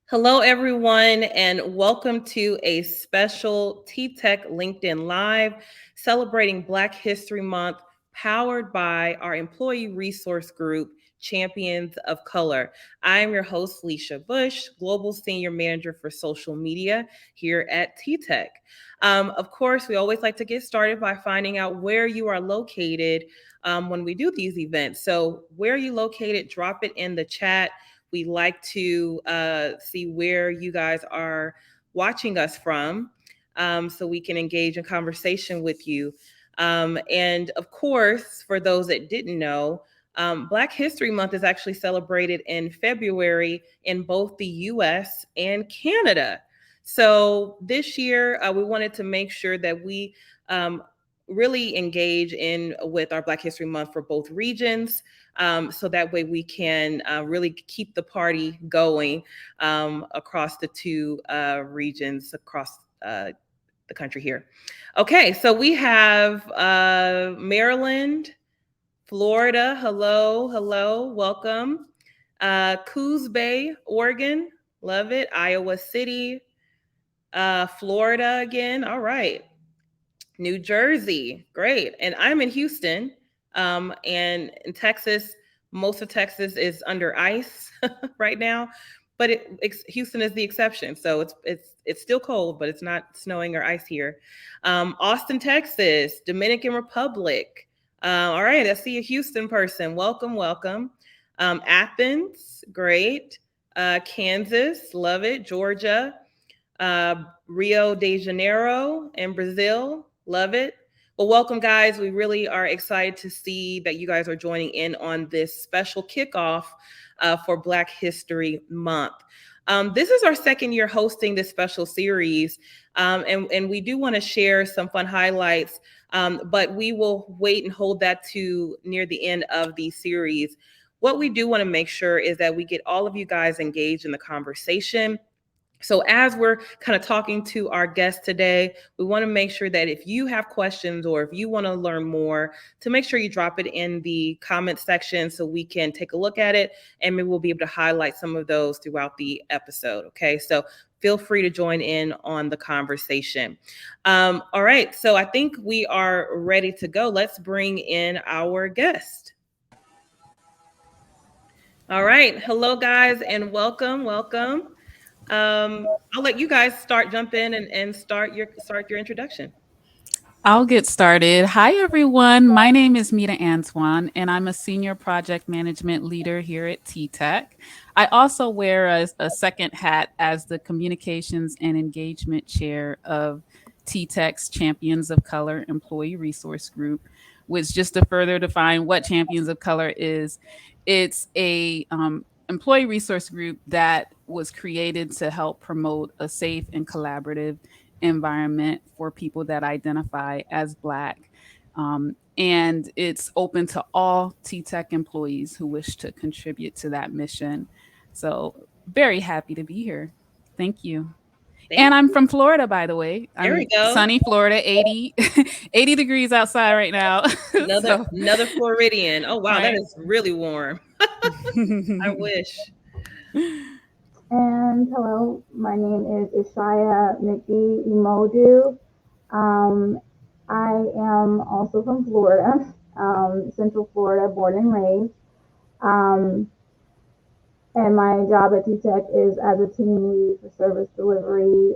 Hello, everyone, and welcome to a special TTEC LinkedIn Live celebrating Black History Month, powered by our employee resource group, Champions of Color. I am your host, Leisha Bush, Global Senior Manager for Social Media here at TTEC. Of course, we always like to get started by finding out where you are located when we do these events. So, where are you located? Drop it in the chat. We like to see where you guys are watching us from so we can engage in conversation with you. And of course, for those that didn't know, Black History Month is actually celebrated in February in both the US and Canada. So this year, we wanted to make sure that we really engage in with our Black History Month for both regions. So that way we can really keep the party going across the two regions across the country here. Okay, so we have Maryland, Florida. Hello, hello, welcome. Coos Bay, Oregon. Love it. Iowa City, Florida again. All right. New Jersey, great. And I'm in Houston, and in Texas, most of Texas is under ice right now, but Houston is the exception. So it's still cold, but it's not snowing or ice here. Austin, Texas, Dominican Republic. All right, I see a Houston person. Welcome, welcome. Athens, great. Kansas, love it. Georgia, Rio de Janeiro, and Brazil. Love it. Well, welcome, guys. We really are excited to see that you guys are joining in on this special kickoff for Black History Month. This is our second year hosting this special series, and we do want to share some fun highlights, but we will wait and hold that to near the end of the series. What we do want to make sure is that we get all of you guys engaged in the conversation. So as we're kind of talking to our guests today, we want to make sure that if you have questions or if you want to learn more, to make sure you drop it in the comment section so we can take a look at it, and maybe we'll be able to highlight some of those throughout the episode. Okay, so feel free to join in on the conversation. All right, so I think we are ready to go. Let's bring in our guest. All right, hello guys, and welcome, welcome. I'll let you guys jump in and start your introduction. I'll get started. Hi, everyone. My name is Mita Antoine, and I'm a senior project management leader here at TTEC. I also wear a second hat as the communications and engagement chair of TTEC's Champions of Color Employee Resource Group, which, just to further define what Champions of Color is, it's a employee resource group that was created to help promote a safe and collaborative environment for people that identify as Black. And it's open to all TTEC employees who wish to contribute to that mission. So, very happy to be here. Thank you. And I'm from Florida, by the way. There we go. Sunny Florida, 80 degrees outside right now. Another Floridian. Oh, wow. Right. That is really warm. I wish. And hello, my name is Ishaya Mickey Imodu. I am also from Florida, Central Florida, born and raised. And my job at TTEC is as a team lead for service delivery.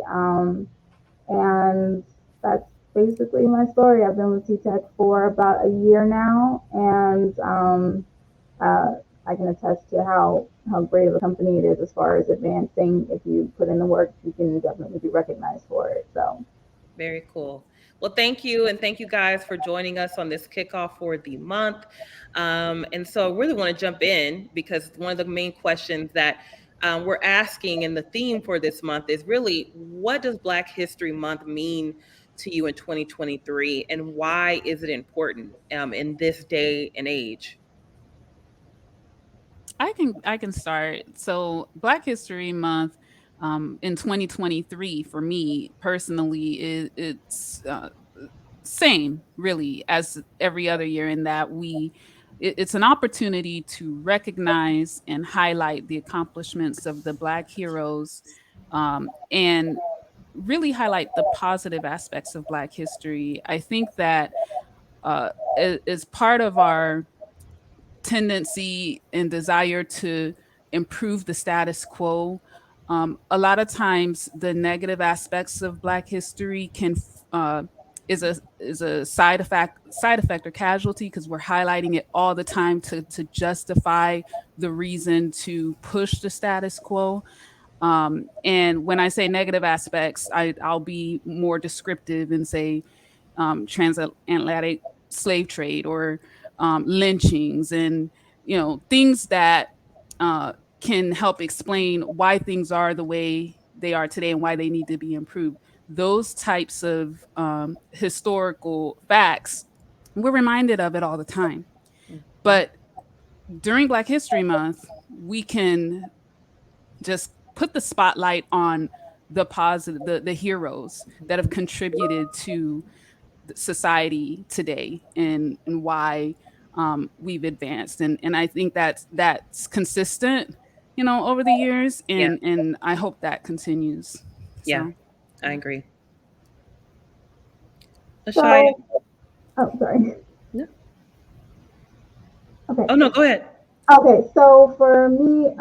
And that's basically my story. I've been with TTEC for about a year now, and I can attest to how great of a company it is as far as advancing. If you put in the work, you can definitely be recognized for it. So very cool. Well, thank you. And thank you guys for joining us on this kickoff for the month. And so I really want to jump in because one of the main questions that we're asking and the theme for this month is really, what does Black History Month mean to you in 2023? And why is it important in this day and age? I can start. So Black History Month in 2023 for me personally it's same really as every other year, in that it's an opportunity to recognize and highlight the accomplishments of the Black heroes, and really highlight the positive aspects of Black history. I think that is part of our tendency and desire to improve the status quo. A lot of times, the negative aspects of Black history can is a side effect or casualty, because we're highlighting it all the time to justify the reason to push the status quo. And when I say negative aspects, I'll be more descriptive and say transatlantic slave trade, or lynchings, and things that uh, can help explain why things are the way they are today and why they need to be improved. Those types of historical facts, we're reminded of it all the time. Mhm. But during Black History Month, we can just put the spotlight on the positive, the heroes that have contributed to society today, and why we've advanced. And I think that's consistent, over the years, Yeah, and I hope that continues. yeah, So I yeah. agree. Lashaya? So, oh, sorry. No. Okay. Oh no, go ahead. Okay. So for me,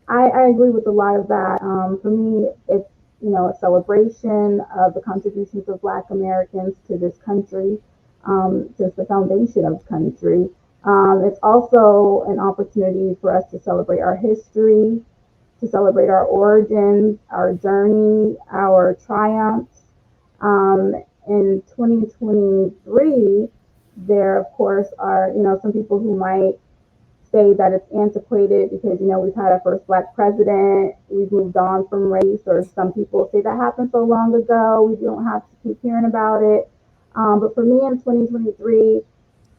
I agree with a lot of that. For me, it's a celebration of the contributions of Black Americans to this country, since the foundation of the country. It's also an opportunity for us to celebrate our history, to celebrate our origins, our journey, our triumphs. Um, in 2023, there of course are some people who might say that it's antiquated because we've had our first Black president, we've moved on from race, or some people say that happened so long ago we don't have to keep hearing about it. But for me in 2023,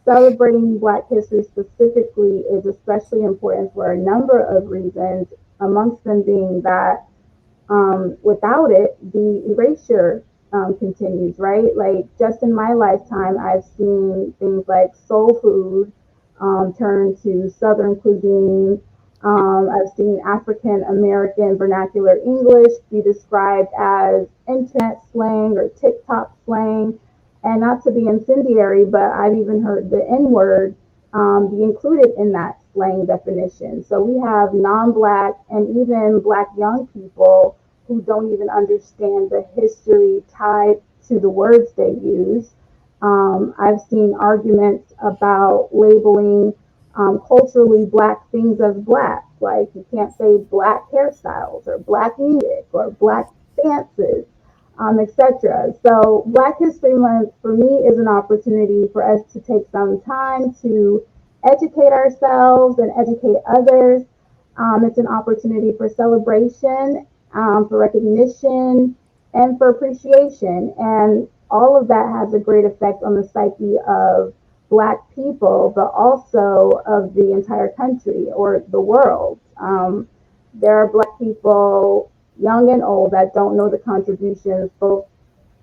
celebrating Black history specifically is especially important for a number of reasons, amongst them being that without it, the erasure continues, right? Like, just in my lifetime, I've seen things like soul food turn to Southern cuisine. I've seen African American vernacular English be described as internet slang or TikTok slang. And not to be incendiary, but I've even heard the N word be included in that slang definition. So we have non Black and even Black young people who don't even understand the history tied to the words they use. I've seen arguments about labeling culturally Black things as Black, like you can't say Black hairstyles or Black music or Black dances, etc. So Black History Month for me is an opportunity for us to take some time to educate ourselves and educate others. It's an opportunity for celebration, for recognition, and for appreciation. And all of that has a great effect on the psyche of Black people, but also of the entire country or the world. There are Black people, young and old, that don't know the contributions both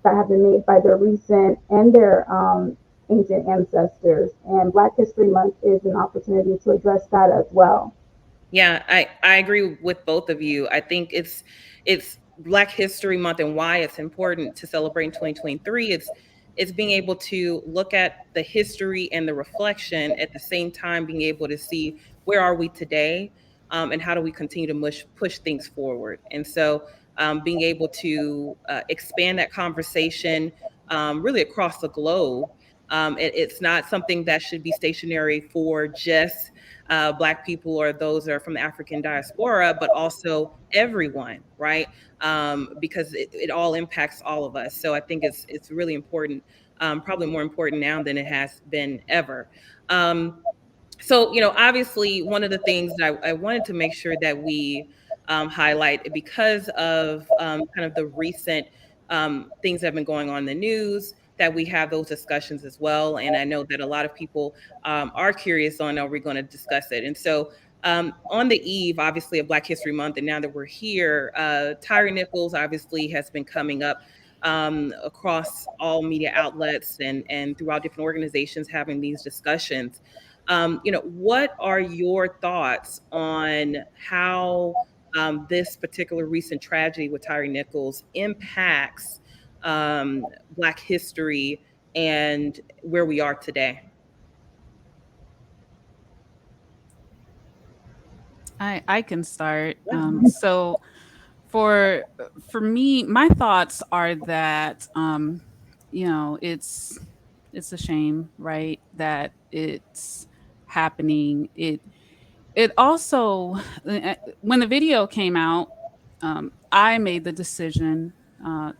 that have been made by their recent and their ancient ancestors. And Black History Month is an opportunity to address that as well. Yeah, I agree with both of you. I think it's Black History Month, and why it's important to celebrate in 2023. It's being able to look at the history and the reflection at the same time, being able to see where are we today, and how do we continue to push things forward. And so, being able to expand that conversation really across the globe. It's not something that should be stationary for just Black people or those that are from the African diaspora, but also everyone, right? Because it all impacts all of us. So I think it's really important, probably more important now than it has been ever. Um, so, obviously, one of the things that I wanted to make sure that we highlight, because of kind of the recent things that have been going on in the news, that we have those discussions as well. And I know that a lot of people are curious on, are we going to discuss it? And so, on the eve, obviously, of Black History Month, and now that we're here, Tyre Nichols obviously has been coming up. across all media outlets and throughout different organizations having these discussions. What are your thoughts on how this particular recent tragedy with Tyree Nichols impacts Black history and where we are today? I can start. So for me, my thoughts are that it's a shame, right, that it's happening. It also when the video came out, I made the decision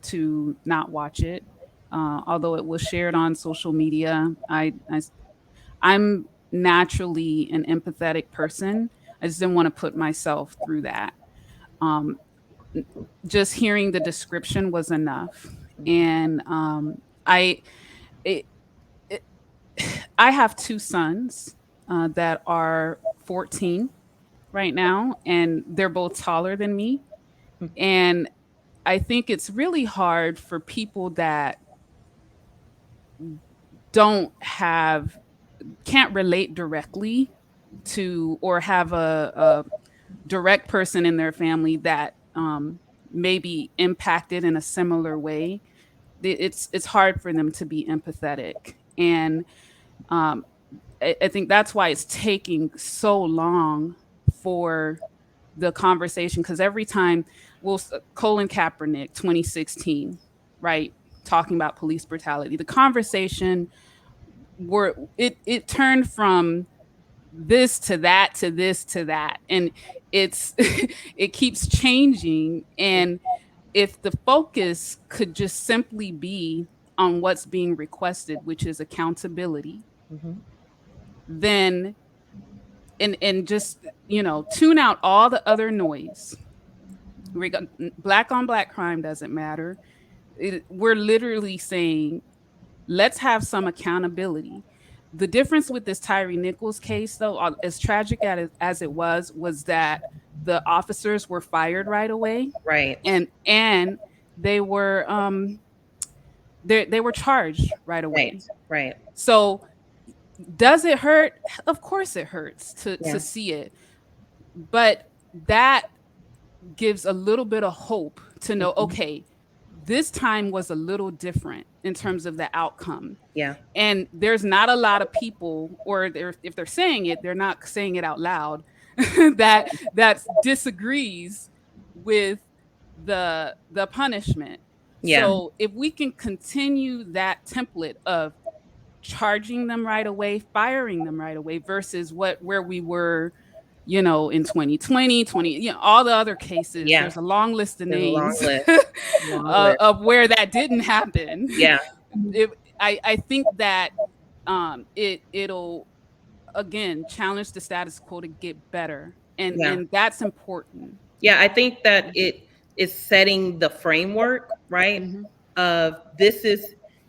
to not watch it, although it was shared on social media. I'm naturally an empathetic person. I just didn't want to put myself through that. Um, just hearing the description was enough, and I it, it, I have two sons that are 14 right now, and they're both taller than me. And I think it's really hard for people that don't have can't relate directly to or have a direct person in their family that may be impacted in a similar way. It's hard for them to be empathetic, and um, I think that's why it's taking so long for the conversation, because every time Colin Kaepernick 2016, right, talking about police brutality, the conversation it turned from this to that to this to that, and it's it keeps changing. And if the focus could just simply be on what's being requested, which is accountability, Mm-hmm. then and just tune out all the other noise. Black on black crime doesn't matter. We're literally saying, let's have some accountability. The difference with this Tyree Nichols case, though, as tragic as it was that the officers were fired right away, Right, and they were they were charged right right, away. right. So does it hurt? Of course it hurts to Yeah, see it, but that gives a little bit of hope to know, mhm, okay, this time was a little different in terms of the outcome. yeah, And there's not a lot of people, or if they're saying it, they're not saying it out loud, that disagrees with the punishment. yeah, So if we can continue that template of charging them right away, firing them right away, versus where we were, in 2020, all the other cases, yeah. there's a long list of There's a long names list, long list. of where that didn't happen. Yeah, I think that it'll again challenge the status quo to get better, and yeah. that's important. Yeah, I think that it is setting the framework, right? Hmm. Of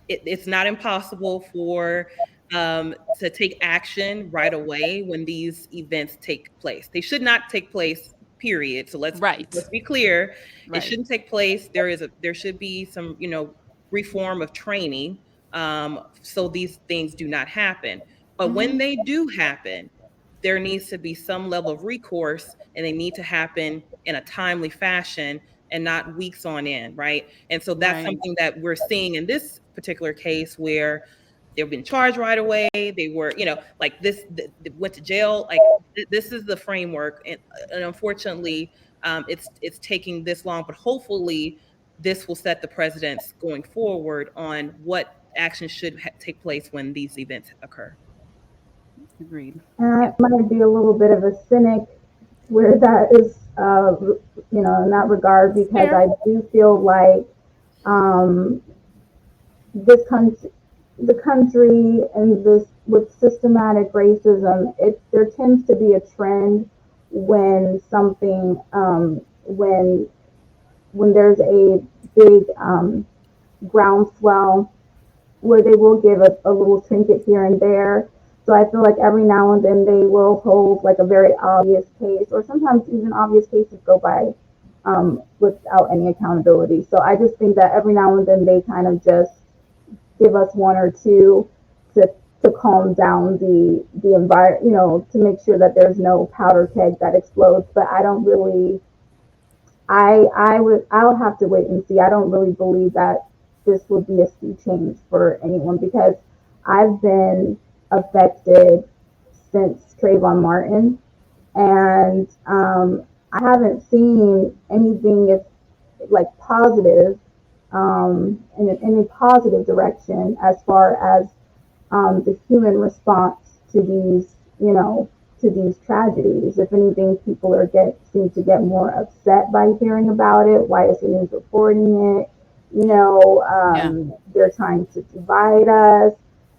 it's not impossible for to take action right away when these events take place. They should not take place, period. So Right, let's be clear. It right. shouldn't take place. There should be some, reform of training so these things do not happen. But when Hmm. they do happen, there needs to be some level of recourse, and they need to happen in a timely fashion and not weeks on end, right? And so that's Right. something that we're seeing in this particular case where they've been charged right away. They were, like they went to jail. Like this is the framework, and unfortunately, it's taking this long. But hopefully, this will set the precedents going forward on what action should take place when these events occur. Agreed. And Yeah. I might be a little bit of a cynic where that is, in that regard, because Fair. I do feel like um, this country, the country, and this with systematic racism, there tends to be a trend when something when there's a big groundswell where they will give a little trinket here and there. So I feel like every now and then they will hold like a very obvious case, or sometimes even obvious cases go by without any accountability. So I just think that every now and then they kind of just give us one or two to to calm down the environment, to make sure that there's no powder keg that explodes. But I don't really, I'll have to wait and see. I don't really believe that this would be a sea change for anyone because I've been affected since Trayvon Martin, and I haven't seen anything as like positive in a positive direction as far as the human response to these, to these tragedies. If anything, people seem to get more upset by hearing about it. Why is the news reporting it? Yeah. They're trying to divide us.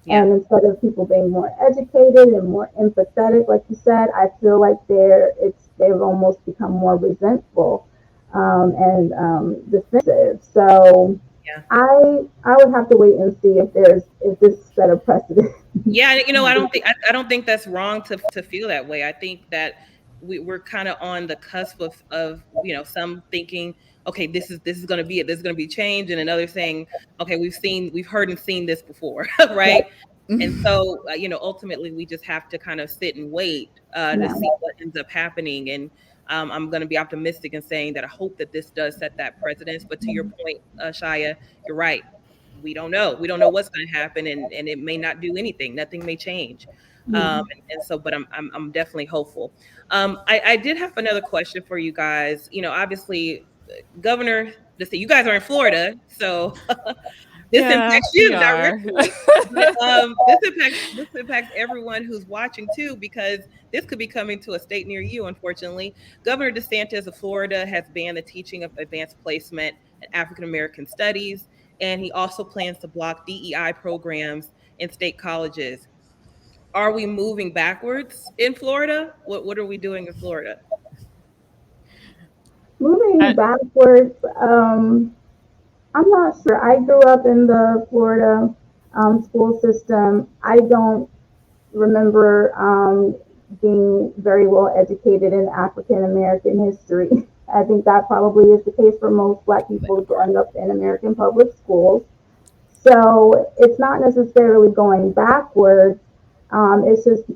Yeah. And instead of people being more educated and more empathetic, like you said, I feel like they've almost become more resentful and defensive. So Yeah. I would have to wait and see if this set a precedent. Yeah, I don't think that's wrong to feel that way. I think that we're kind of on the cusp of some thinking, okay, this is going to be it. This is going to be change, and another saying, okay, we've heard and seen this before, right? And so ultimately we just have to kind of sit and wait to Yeah, see what ends up happening. And I'm going to be optimistic in saying that I hope that this does set that precedence. But to your point, Shaya, you're right. We don't know what's going to happen, and it may not do anything. Nothing may change. And so, but I'm definitely hopeful. I did have another question for you guys. Obviously, Governor, let's say you guys are in Florida, so this Yeah, impacts we you are. directly. But this impacts everyone who's watching too, because this could be coming to a state near you. Unfortunately, Governor DeSantis of Florida has banned the teaching of advanced placement and African American studies, and he also plans to block DEI programs in state colleges. Are we moving backwards in Florida? What are we doing in Florida? moving I, backwards. I'm not sure. I grew up in the Florida school system. I don't remember being very well educated in African American history. I think that probably is the case for most Black people growing up in American public schools. So it's not necessarily going backwards. It's just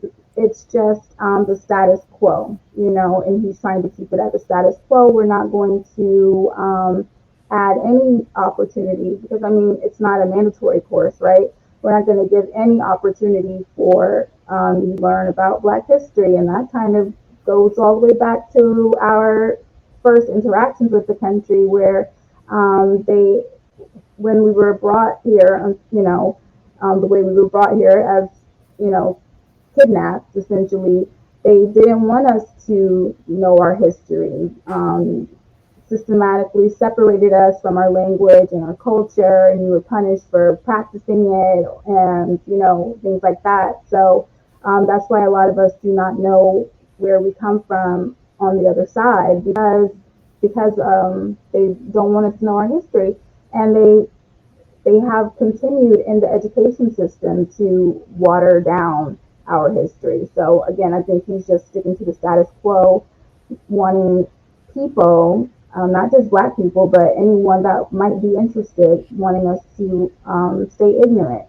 the status quo, and he's trying to keep it at the status quo. We're not going to add any opportunities because I mean it's not a mandatory course, right? We're not going to give any opportunity for you to learn about Black history, and that kind of goes all the way back to our first interactions with the country, where they when we were brought here, the way we were brought here as, you know, kidnapped essentially, they didn't want us to know our history. Systematically separated us from our language and our culture, and you were punished for practicing it, and things like that. So that's why a lot of us do not know where we come from on the other side because they don't want us to know our history, and they have continued in the education system to water down our history. So again, I think he's just sticking to the status quo, wanting people, not just Black people, but anyone that might be interested, wanting us to stay ignorant.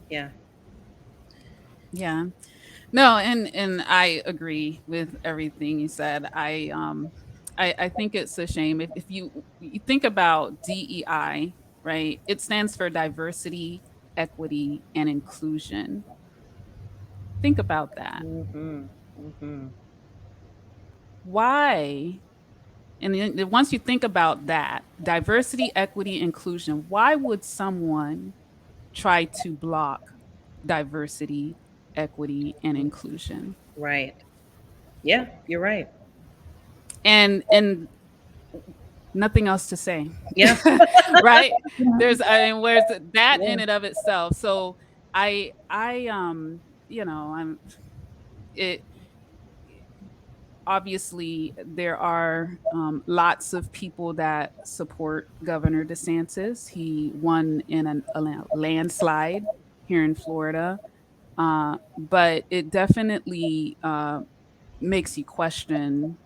Yeah. yeah. No, and I agree with everything you said. I think it's a shame if you think about DEI, right? It stands for diversity, equity, and inclusion. Think about that. Hmm. Hmm. Why? And then once you think about that, diversity, equity, inclusion, why would someone try to block diversity, equity, and inclusion? Right. Yeah, you're right. And nothing else to say. Yeah. Right? Yeah. There's I mean where's that Yeah. in and of itself. So I I'm it obviously there are lots of people that support Governor DeSantis. He won in a landslide here in Florida. But it definitely makes you question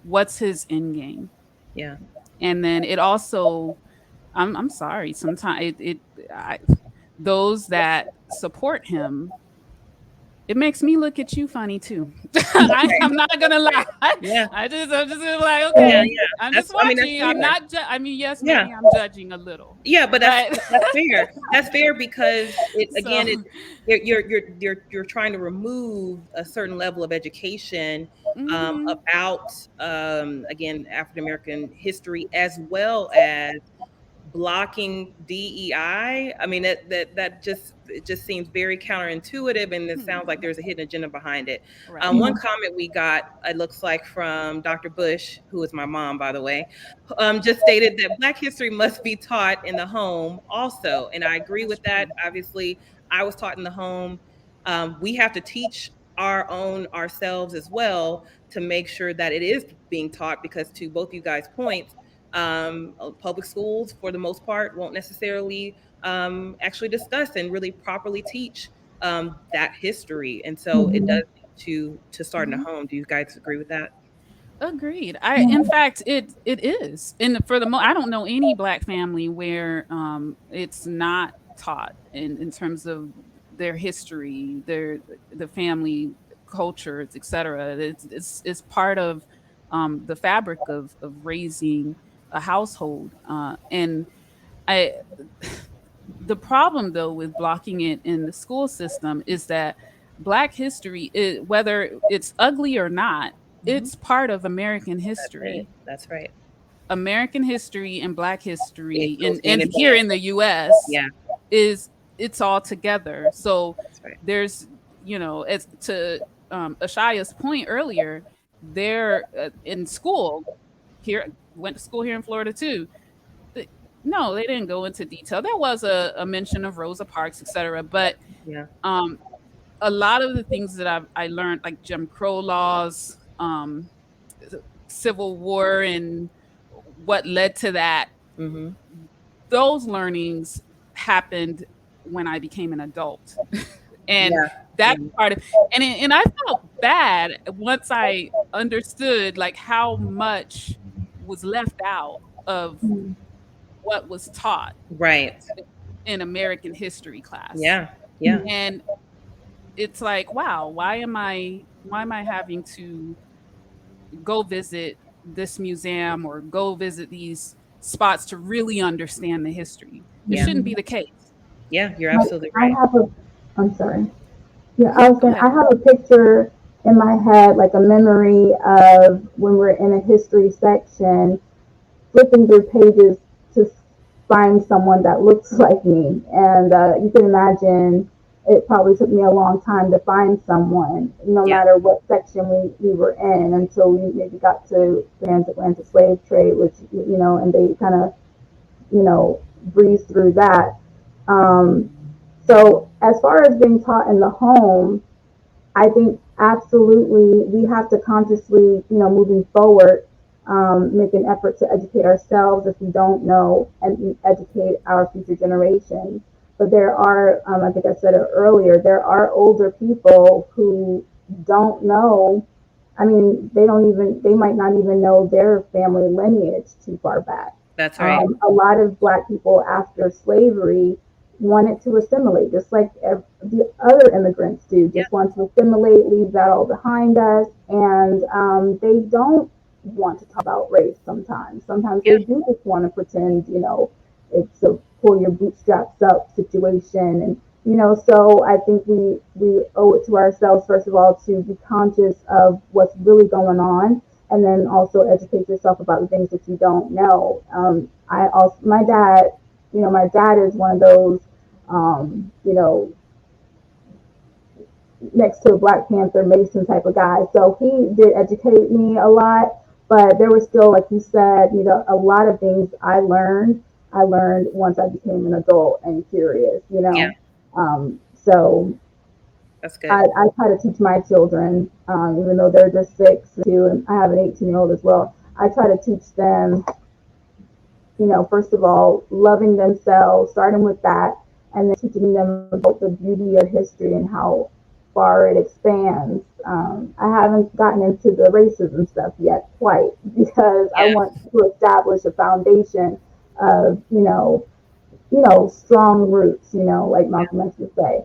what's his end game? Yeah. And then it also, I'm sorry, sometimes those that support him, it makes me look at you funny too. Okay. I'm not gonna lie. Yeah. I'm just like, Yeah. okay, Yeah. I'm That's, just I mean, that's watching. I'm fair. not. I mean, yes, Yeah. maybe I'm judging a little, Yeah, but but that's fair. That's fair because it again, so. you're trying to remove a certain level of education Hmm. about again African American history as well as blocking DEI. I mean that just it just seems very counterintuitive, and it sounds like there's a hidden agenda behind it. Right. One comment we got, it looks like from Dr. Bush, who is my mom, by the way, just stated that Black history must be taught in the home also, and I agree That's with that. true. Obviously, I was taught in the home. We have to teach our own ourselves as well to make sure that it is being taught because to both you guys' points, public schools, for the most part, won't necessarily actually discuss and really properly teach that history. And so it Mhm. does need to start in the Hmm. home. Do you guys agree with that? Agreed. In fact, it is. And for I don't know any Black family where it's not taught in terms of their history, the family cultures, etc. It's part of the fabric of raising a household. And I the problem though with blocking it in the school system is that Black history, whether it's ugly or not, Mhm. it's part of American That's right. history. That's right. American history and Black history It goes hand in in here hand. in the US Yeah, is, it's all together. So that's right. there's, as to Ashaya's point earlier, they're in school here, went to school here in Florida too. th- no, they didn't go into detail. There was a mention of Rosa Parks, etc. But Yeah, um, a lot of the things that I learned, like Jim Crow laws, Civil War, and what led to that, hmm, those learnings happened when I became an adult. And yeah, yeah, that's part of, and I felt bad once I understood like how much was left out of Mhm. what was taught right. in American history class. Yeah, yeah, And it's like, wow, why am I having to go visit this museum or go visit these spots to really understand the history? It yeah, shouldn't be the case. yeah. You're Like absolutely I right. have a, I'm sorry. Yeah, I No, was go saying I ahead. have a picture in my head, like a memory of when we're in a history section, flipping through pages to find someone that looks like me. And you can imagine it probably took me a long time to find someone, no Yeah, matter what section we were in, until we maybe got to the transatlantic slave trade, which, and they kind of, breezed through that. Um, so as far as being taught in the home, I think absolutely we have to consciously, moving forward, make an effort to educate ourselves if we don't know, and educate our future generations. But there are, I think I said it earlier, there are older people who don't know. I mean, they might not even know their family lineage too far back. that's right. A lot of Black people after slavery wanted to assimilate, just like the other immigrants do, Yeah, just want to assimilate, leave that all behind us. And they don't want to talk about race sometimes. Sometimes yeah, they do just want to pretend, it's a pull your bootstraps up situation. And, so I think we owe it to ourselves, first of all, to be conscious of what's really going on, and then also educate yourself about the things that you don't know. My dad is one of those, um, you know, next to a Black Panther Mason type of guy. So he did educate me a lot, but there was still, like you said, a lot of things I learned once I became an adult and curious, yeah. So That's good. I try to teach my children, even though they're just 6 and 2, and I have an 18-year-old as well. I try to teach them, first of all, loving themselves, starting with that, and then teaching them about the beauty of history and how far it expands. I haven't gotten into the racism stuff yet quite because I Yeah. want to establish a foundation of, strong roots, like Malcolm X would say.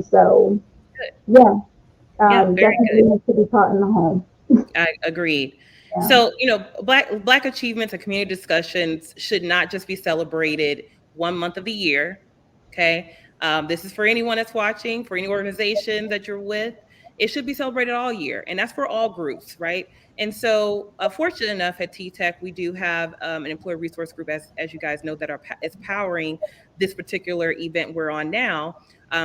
So Good. yeah, Yeah, very definitely good. needs to be taught in the home. I agreed. Yeah. So, black achievements and community discussions should not just be celebrated one month of the year. Okay. This is for anyone that's watching, for any organization that you're with. It should be celebrated all year, and that's for all groups, right? And so, fortunate enough at TTEC, we do have an employee resource group, as you guys know, that is powering this particular event we're on now,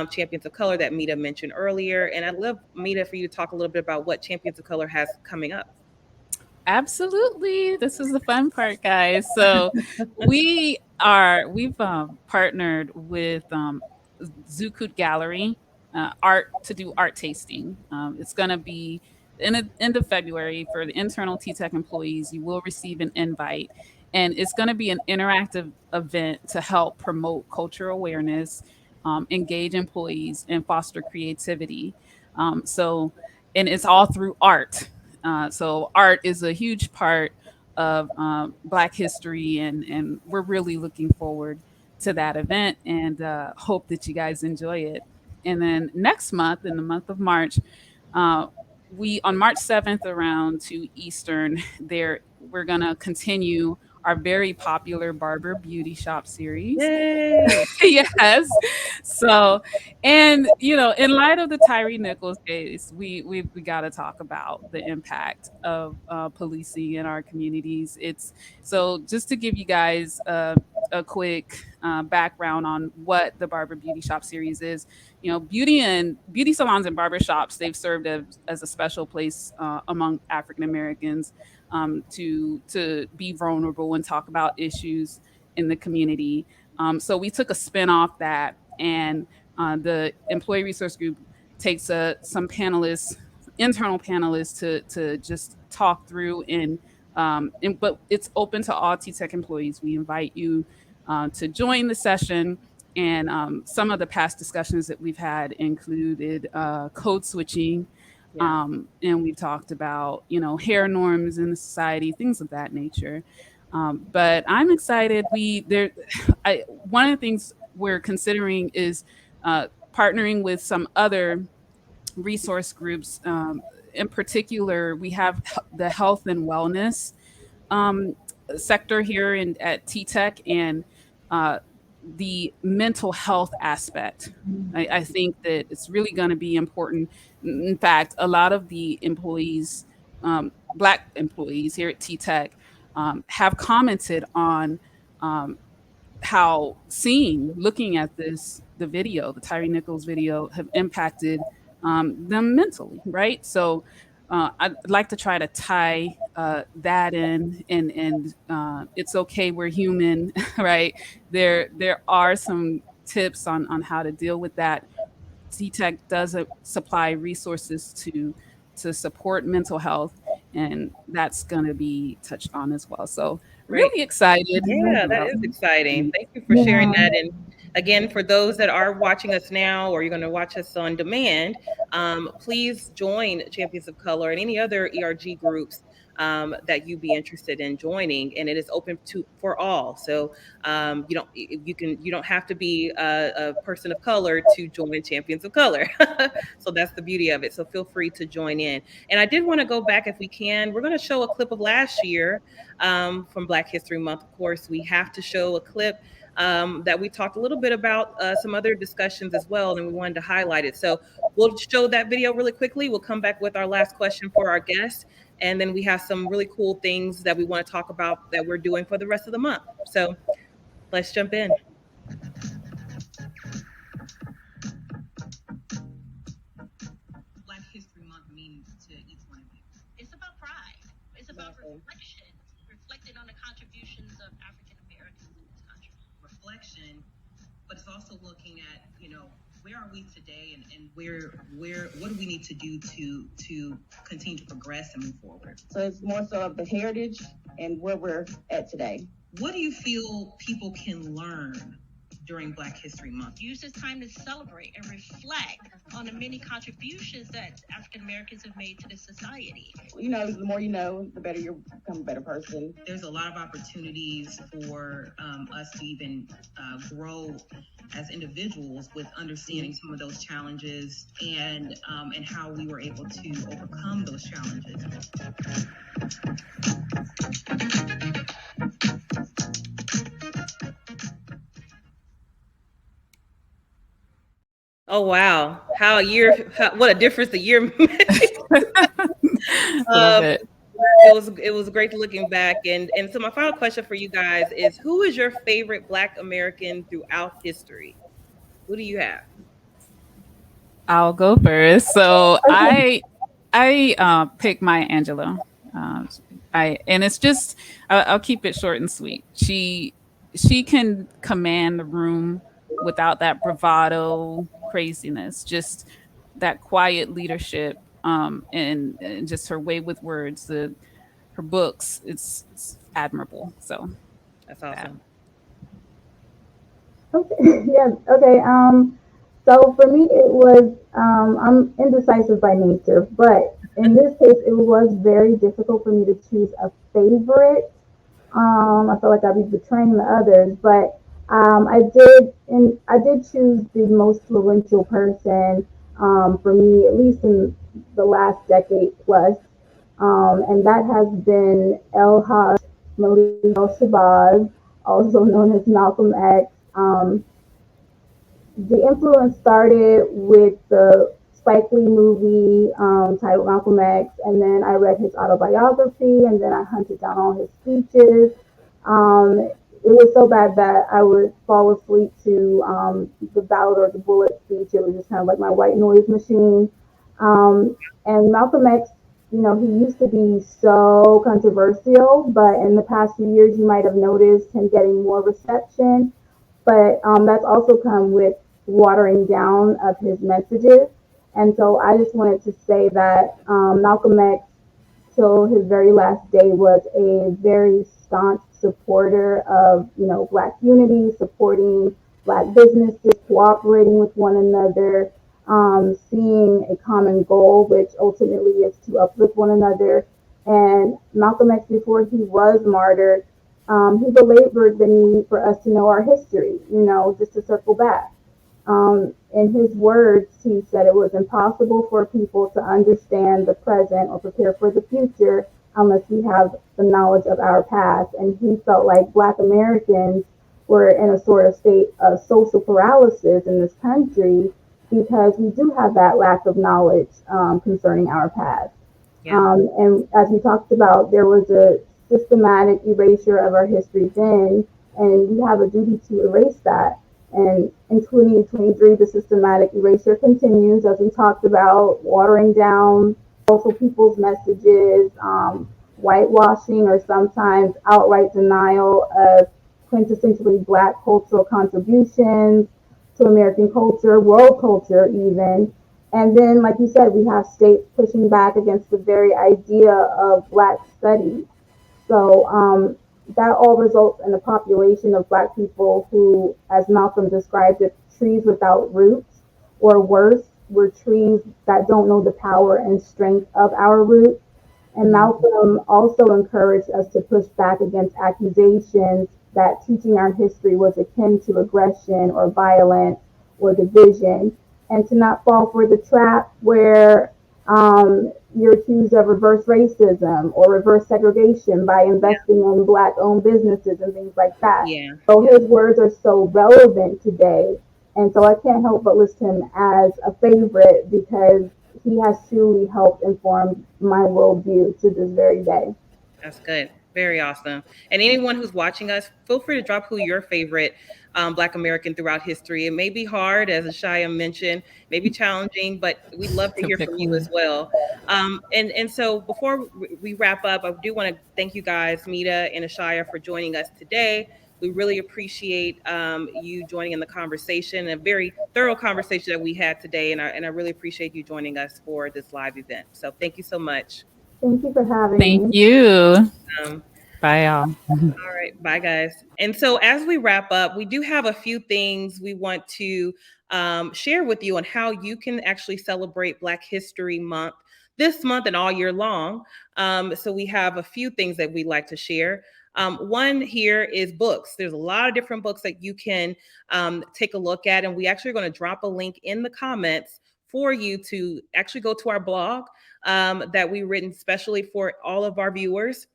Champions of Color, that Mita mentioned earlier. And I'd love, Mita, for you to talk a little bit about what Champions of Color has coming up. Absolutely. This is the fun part, guys. So we've partnered with Zukut Gallery art to do art tasting. It's going to be in the end of February for the internal TTEC employees. You will receive an invite, and it's going to be an interactive event to help promote cultural awareness, engage employees, and foster creativity. So, and it's all through art. So art is a huge part of Black history, and we're really looking forward to that event and hope that you guys enjoy it. And then next month, in the month of March, uh, we on March 7th around 2 Eastern, there we're gonna continue our very popular Barber Beauty Shop series. Yay! Yes. So, and in light of the Tyree Nichols case, we got to talk about the impact of policing in our communities. It's so just to give you guys a quick background on what the Barber Beauty Shop series is. Beauty salons and barber shops, they've served as a special place among African Americans to be vulnerable and talk about issues in the community. So we took a spin off that, and the employee resource group takes some panelists, internal panelists, to just talk through but it's open to all TTEC employees. We invite you to join the session. And some of the past discussions that we've had included code switching, Yeah. and we've talked about hair norms in the society, things of that nature. But I'm excited. One of the things we're considering is partnering with some other resource groups. In particular, we have the health and wellness um, sector here at TTEC, and uh, the mental health aspect. I think that it's really going to be important. In fact, a lot of the employees, Black employees here at TTEC, have commented on how looking at the video, the Tyree Nichols video, have impacted them mentally, right? So I'd like to try to tie that in, and it's okay, we're human, right? There are some tips on how to deal with that. CTEC does supply resources to support mental health, and that's going to be touched on as well. So Great. really excited Yeah, that about. is exciting. Thank you for sharing Yeah. that. And again, for those that are watching us now, or you're going to watch us on demand, please join Champions of Color and any other ERG groups that you'd be interested in joining. And it is open for all. So you don't have to be a person of color to join Champions of Color. So that's the beauty of it. So feel free to join in. And I did want to go back, if we can. We're going to show a clip of last year from Black History Month. Of course, we have to show a clip that we talked a little bit about some other discussions as well, and we wanted to highlight it. So we'll show that video really quickly. We'll come back with our last question for our guest, and then we have some really cool things that we want to talk about that we're doing for the rest of the month. So let's jump in. Black History Month means to each one of you. It's about pride. It's about reflection, reflecting on the contributions of African Americans in this country. Reflection, but it's also looking at, where are we today, and what do we need to do to continue to progress and move forward? So it's more so of the heritage and where we're at today. What do you feel people can learn during Black History Month. Use this time to celebrate and reflect on the many contributions that African Americans have made to the society. You know, the more you know, the better you become a better person. There's a lot of opportunities for us to even grow as individuals with understanding some of those challenges and how we were able to overcome those challenges. Oh wow! What a difference a year made. It was great looking back, and so my final question for you guys is: who is your favorite Black American throughout history? Who do you have? I'll go first. So I pick Maya Angelou. And it's just I'll keep it short and sweet. She can command the room without that bravado craziness, just that quiet leadership, and just her way with words, her books, it's admirable. So that's awesome. Okay. Yeah. Okay. So for me, it was I'm indecisive by nature, but in this case, it was very difficult for me to choose a favorite. I feel like I'd be betraying the others, but I did choose the most influential person for me, at least in the last decade plus, and that has been El Haj Malik El Shabazz, also known as Malcolm X. The influence started with the Spike Lee movie titled Malcolm X, and then I read his autobiography, and then I hunted down all his speeches. It was so bad that I would fall asleep to the ballot or the bullet speech. It was just kind of like my white noise machine. And Malcolm X, you know, he used to be so controversial, but in the past few years, you might have noticed him getting more reception. But that's also come with watering down of his messages. And so I just wanted to say that Malcolm X, till his very last day, was a very staunch supporter of, you know, Black unity, supporting Black businesses, cooperating with one another, seeing a common goal, which ultimately is to uplift one another. And Malcolm X, before he was martyred, he belabored the need for us to know our history, you know, just to circle back. In his words, he said it was impossible for people to understand the present or prepare for the future unless we have the knowledge of our past. And he felt like Black Americans were in a sort of state of social paralysis in this country because we do have that lack of knowledge concerning our past. Yeah. And as we talked about, there was a systematic erasure of our history then, and we have a duty to erase that. And in 2023, the systematic erasure continues, as we talked about, watering down also people's messages, whitewashing, or sometimes outright denial of quintessentially Black cultural contributions to American culture, world culture even. And then, like you said, we have states pushing back against the very idea of Black studies. So that all results in a population of Black people who, as Malcolm described it, trees without roots, or worse, we're trees that don't know the power and strength of our roots. And Malcolm also encouraged us to push back against accusations that teaching our history was akin to aggression or violence or division, and to not fall for the trap where you're accused of reverse racism or reverse segregation by investing in Black-owned businesses and things like that. Yeah. So his words are so relevant today, and so I can't help but list him as a favorite because he has truly helped inform my worldview to this very day. That's good. Very awesome. And anyone who's watching us, feel free to drop who your favorite Black American throughout history. It may be hard, as Ashaya mentioned, maybe challenging, but we'd love to hear from you as well. And so before we wrap up, I do want to thank you guys, Mita and Ashaya, for joining us today. We really appreciate you joining in the conversation, a very thorough conversation that we had today. And I really appreciate you joining us for this live event. So thank you so much. Thank you for having me. Thank you. Bye, y'all. All right. Bye, guys. And so as we wrap up, we do have a few things we want to share with you on how you can actually celebrate Black History Month this month and all year long. So we have a few things that we'd like to share. One here is books. There's a lot of different books that you can take a look at. And we actually are going to drop a link in the comments for you to actually go to our blog that we've written specially for all of our viewers,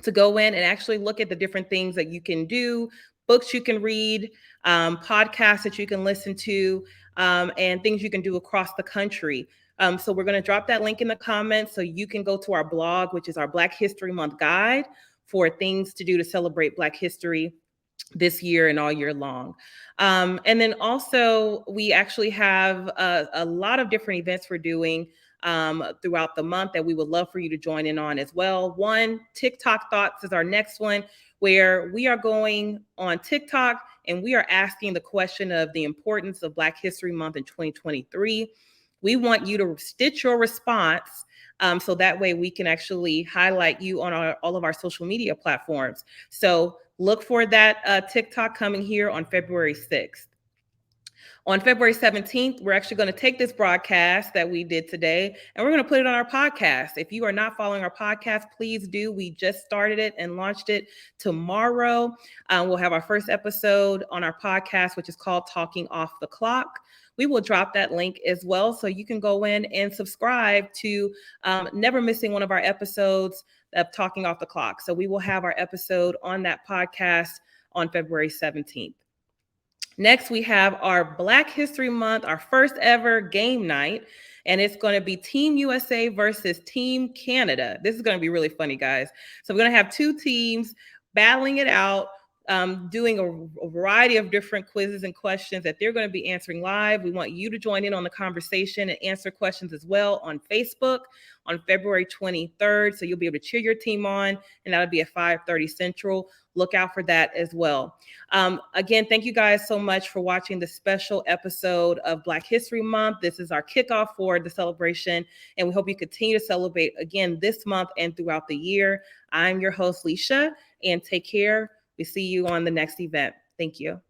to go in and actually look at the different things that you can do, books you can read, podcasts that you can listen to, and things you can do across the country. So we're going to drop that link in the comments so you can go to our blog, which is our Black History Month guide for things to do to celebrate Black history this year and all year long. And then also, we actually have a lot of different events we're doing throughout the month that we would love for you to join in on as well. One, TikTok Thoughts is our next one, where we are going on TikTok and we are asking the question of the importance of Black History Month in 2023. We want you to stitch your response so that way we can actually highlight you on all of our social media platforms. So look for that TikTok coming here on February 6th. On February 17th, we're actually going to take this broadcast that we did today and we're going to put it on our podcast. If you are not following our podcast, please do. We just started it and launched it tomorrow. We'll have our first episode on our podcast, which is called Talking Off the Clock. We will drop that link as well, so you can go in and subscribe to never missing one of our episodes of Talking Off the Clock. So we will have our episode on that podcast on February 17th. Next, we have our Black History Month, our first ever game night, and it's going to be Team USA versus Team Canada. This is going to be really funny, guys. So we're going to have two teams battling it out, doing a variety of different quizzes and questions that they're going to be answering live. We want you to join in on the conversation and answer questions as well on Facebook on February 23rd. So you'll be able to cheer your team on, and that'll be at 5:30 Central. Look out for that as well. Again, thank you guys so much for watching this special episode of Black History Month. This is our kickoff for the celebration, and we hope you continue to celebrate again this month and throughout the year. I'm your host, Leisha, and take care. We see you on the next event. Thank you.